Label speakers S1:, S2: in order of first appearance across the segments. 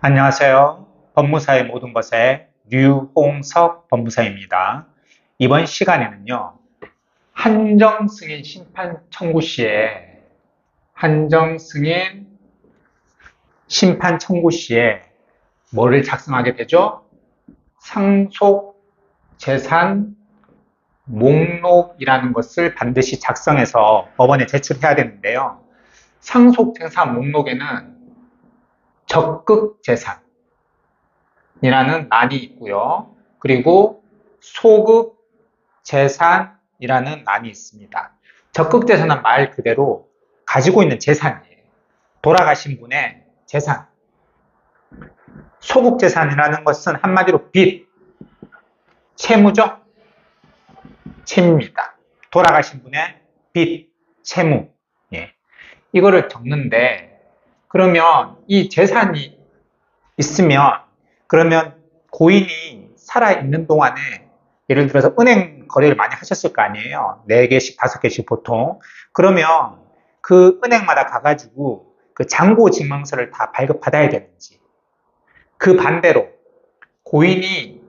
S1: 안녕하세요. 법무사의 모든 것의 류홍석 법무사입니다. 이번 시간에는요, 한정승인 심판 청구 시에 뭐를 작성하게 되죠? 상속 재산 목록이라는 것을 반드시 작성해서 법원에 제출해야 되는데요. 상속 재산 목록에는 적극 재산이라는 란이 있고요. 그리고 소극 재산이라는 란이 있습니다. 적극 재산은 말 그대로 가지고 있는 재산이에요. 돌아가신 분의 재산. 소극 재산이라는 것은 한마디로 빚, 채무죠? 채무입니다. 돌아가신 분의 빚, 채무. 예. 이거를 적는데, 그러면 이 재산이 있으면, 그러면 고인이 살아있는 동안에 예를 들어서 은행 거래를 많이 하셨을 거 아니에요. 4개씩, 5개씩 보통. 그러면 그 은행마다 가가지고 그 잔고 증명서를 다 발급받아야 되는지. 그 반대로 고인이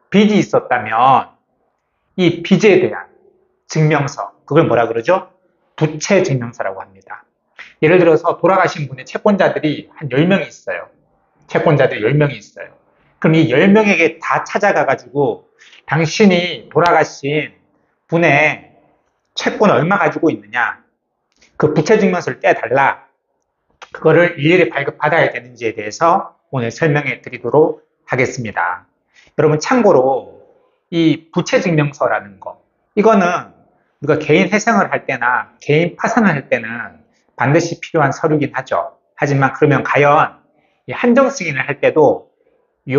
S1: 빚이 있었다면 이 빚에 대한 증명서, 그걸 뭐라 그러죠? 부채 증명서라고 합니다. 예를 들어서 돌아가신 분의 채권자들이 한 10명이 있어요. 채권자들이 10명이 있어요. 그럼 이 10명에게 다 찾아가가지고 당신이 돌아가신 분의 채권 얼마 가지고 있느냐, 그 부채 증명서를 떼달라, 그거를 일일이 발급받아야 되는지에 대해서 오늘 설명해 드리도록 하겠습니다. 여러분 참고로 이 부채 증명서라는 거, 이거는 우리가 개인 회생을 할 때나 개인 파산을 할 때는 반드시 필요한 서류긴 하죠. 하지만 그러면 과연 이 한정 승인을 할 때도 이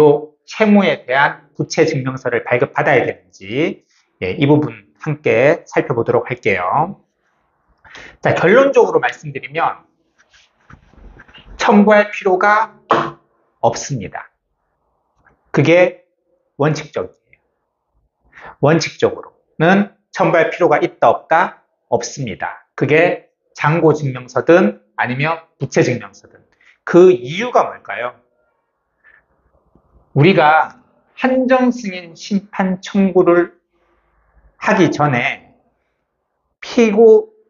S1: 채무에 대한 부채 증명서를 발급받아야 되는지, 이 부분 함께 살펴보도록 할게요. 자, 결론적으로 말씀드리면 첨부할 필요가 없습니다. 그게 원칙적이에요. 원칙적으로는 첨부할 필요가 있다 없다? 없습니다. 그게 잔고 증명서든 아니면 부채 증명서든. 그 이유가 뭘까요? 우리가 한정승인 심판 청구를 하기 전에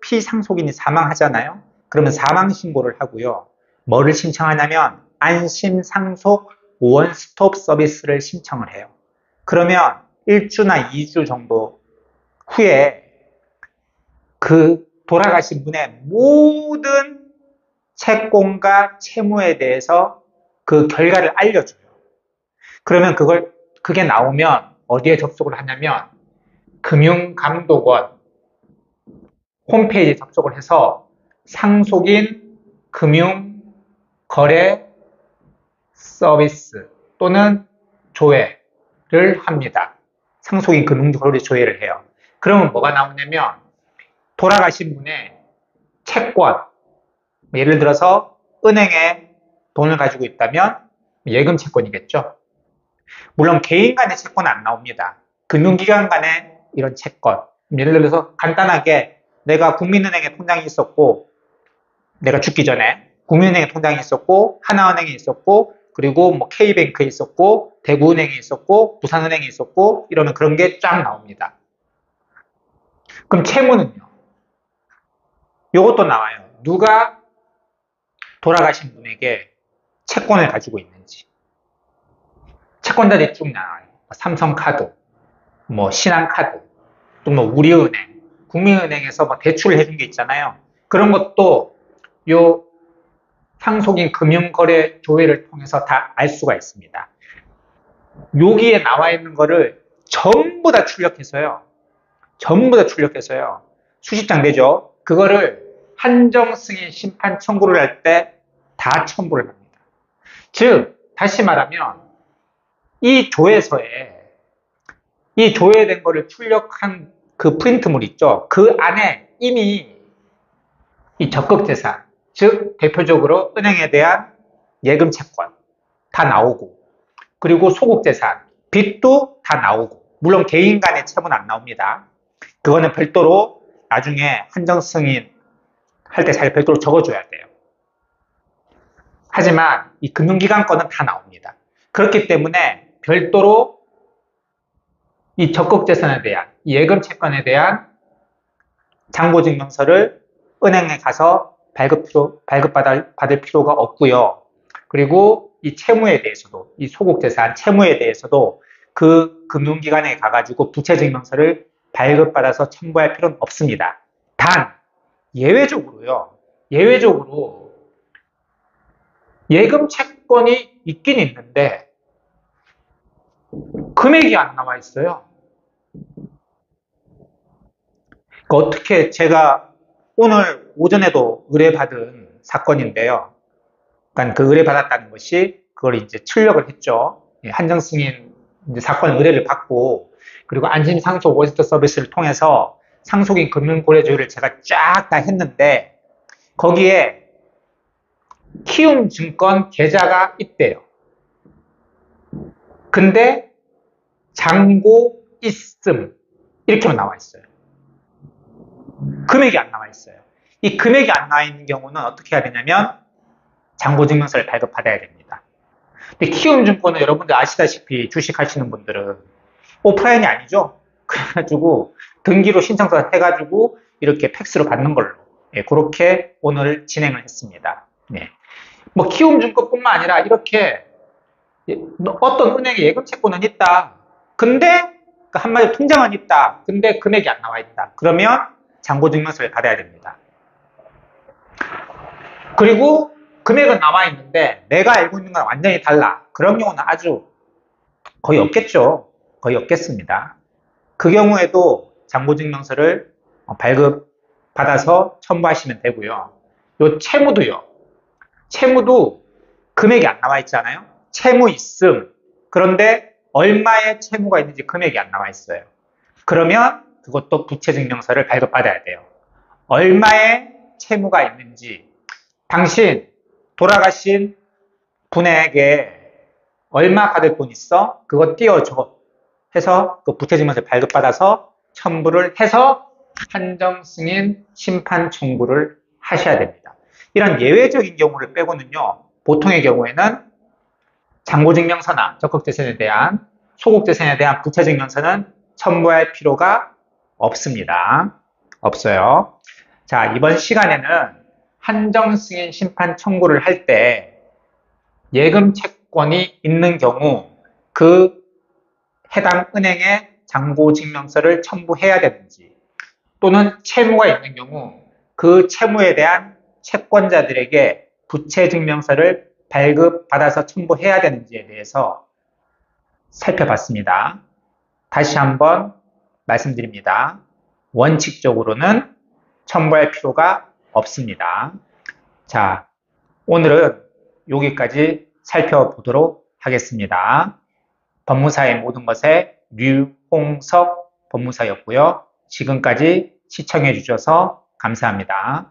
S1: 피상속인이 사망하잖아요. 그러면 사망신고를 하고요. 뭐를 신청하냐면 안심상속 원스톱 서비스를 신청을 해요. 그러면 1주나 2주 정도 후에 그 돌아가신 분의 모든 채권과 채무에 대해서 그 결과를 알려줘요. 그러면 그게 나오면 어디에 접속을 하냐면 금융감독원 홈페이지에 접속을 해서 상속인 금융거래 서비스 또는 조회를 합니다. 상속인 금융거래 조회를 해요. 그러면 뭐가 나오냐면 돌아가신 분의 채권, 예를 들어서 은행에 돈을 가지고 있다면 예금 채권이겠죠. 물론 개인 간의 채권은 안 나옵니다. 금융기관 간의 이런 채권, 예를 들어서 간단하게 내가 국민은행에 통장이 있었고, 내가 죽기 전에 국민은행에 통장이 있었고, 하나은행에 있었고, 그리고 뭐 K뱅크에 있었고, 대구은행에 있었고, 부산은행에 있었고, 이러면 그런 게 쫙 나옵니다. 그럼 채무는요? 이것도 나와요. 누가 돌아가신 분에게 채권을 가지고 있는지. 채권자들이 쭉 나와요. 삼성카드, 뭐 신한카드, 또 뭐 우리은행, 국민은행에서 뭐 대출을 해준 게 있잖아요. 그런 것도 요 상속인 금융거래 조회를 통해서 다 알 수가 있습니다. 여기에 나와 있는 거를 전부 다 출력해서요. 수십 장 되죠. 그거를 한정승인 심판 청구를 할 때 다 첨부를 합니다. 즉, 다시 말하면 이 조회된 거를 출력한 그 프린트물 있죠. 그 안에 이미 이 적극재산, 즉 대표적으로 은행에 대한 예금 채권 다 나오고, 그리고 소극재산, 빚도 다 나오고, 물론 개인 간의 채무는 안 나옵니다. 그거는 별도로 나중에 한정승인 할 때 잘 별도로 적어줘야 돼요. 하지만 이 금융기관 거는 다 나옵니다. 그렇기 때문에 별도로 이 적극재산에 대한, 이 예금채권에 대한 잔고증명서를 은행에 가서 발급받을 필요가 없고요. 그리고 이 채무에 대해서도, 이 소국재산 채무에 대해서도 그 금융기관에 가가지고 부채증명서를 발급받아서 첨부할 필요는 없습니다. 단, 예외적으로 예금 채권이 있긴 있는데 금액이 안 나와 있어요. 그러니까 어떻게 제가 오늘 오전에도 의뢰받은 사건인데요. 그러니까 그 의뢰받았다는 것이 그걸 이제 출력을 했죠. 한정승인 사건 의뢰를 받고 그리고 안심상속 오디터 서비스를 통해서 상속인 금융고려조회를 제가 쫙 다 했는데 거기에 키움증권 계좌가 있대요. 근데 잔고 있음 이렇게만 나와 있어요. 금액이 안 나와 있어요. 이 금액이 안 나와 있는 경우는 어떻게 해야 되냐면 잔고증명서를 발급받아야 됩니다. 근데 키움증권은 여러분들 아시다시피 주식하시는 분들은 오프라인이 아니죠. 그래가지고 등기로 신청서 해가지고 이렇게 팩스로 받는 걸로 그렇게 오늘 진행을 했습니다. 뭐 키움증권뿐만 아니라 이렇게 어떤 은행에 예금채권은 있다. 근데 한마디로 통장은 있다. 근데 금액이 안 나와 있다. 그러면 잔고증명서를 받아야 됩니다. 그리고 금액은 나와 있는데 내가 알고 있는 건 완전히 달라. 그런 경우는 아주 거의 없겠죠. 거의 없겠습니다. 그 경우에도 잔고증명서를 발급받아서 첨부하시면 되고요. 요 채무도요. 채무도 금액이 안 나와 있잖아요. 채무 있음. 그런데 얼마의 채무가 있는지 금액이 안 나와 있어요. 그러면 그것도 부채증명서를 발급받아야 돼요. 얼마의 채무가 있는지 당신 돌아가신 분에게 얼마 받을 돈 있어? 그거 띄워줘. 해서 그 부채증명서를 발급받아서 첨부를 해서 한정승인 심판 청구를 하셔야 됩니다. 이런 예외적인 경우를 빼고는요. 보통의 경우에는 잔고증명서나 적극재산에 대한 소국재산에 대한 부채증명서는 첨부할 필요가 없습니다. 없어요. 자, 이번 시간에는 한정승인 심판 청구를 할 때 예금 채권이 있는 경우 그 해당 은행에 잔고증명서를 첨부해야 되는지 또는 채무가 있는 경우 그 채무에 대한 채권자들에게 부채증명서를 발급받아서 첨부해야 되는지에 대해서 살펴봤습니다. 다시 한번 말씀드립니다. 원칙적으로는 첨부할 필요가 없습니다. 자, 오늘은 여기까지 살펴보도록 하겠습니다. 법무사의 모든 것의 류홍석 법무사였고요. 지금까지 시청해 주셔서 감사합니다.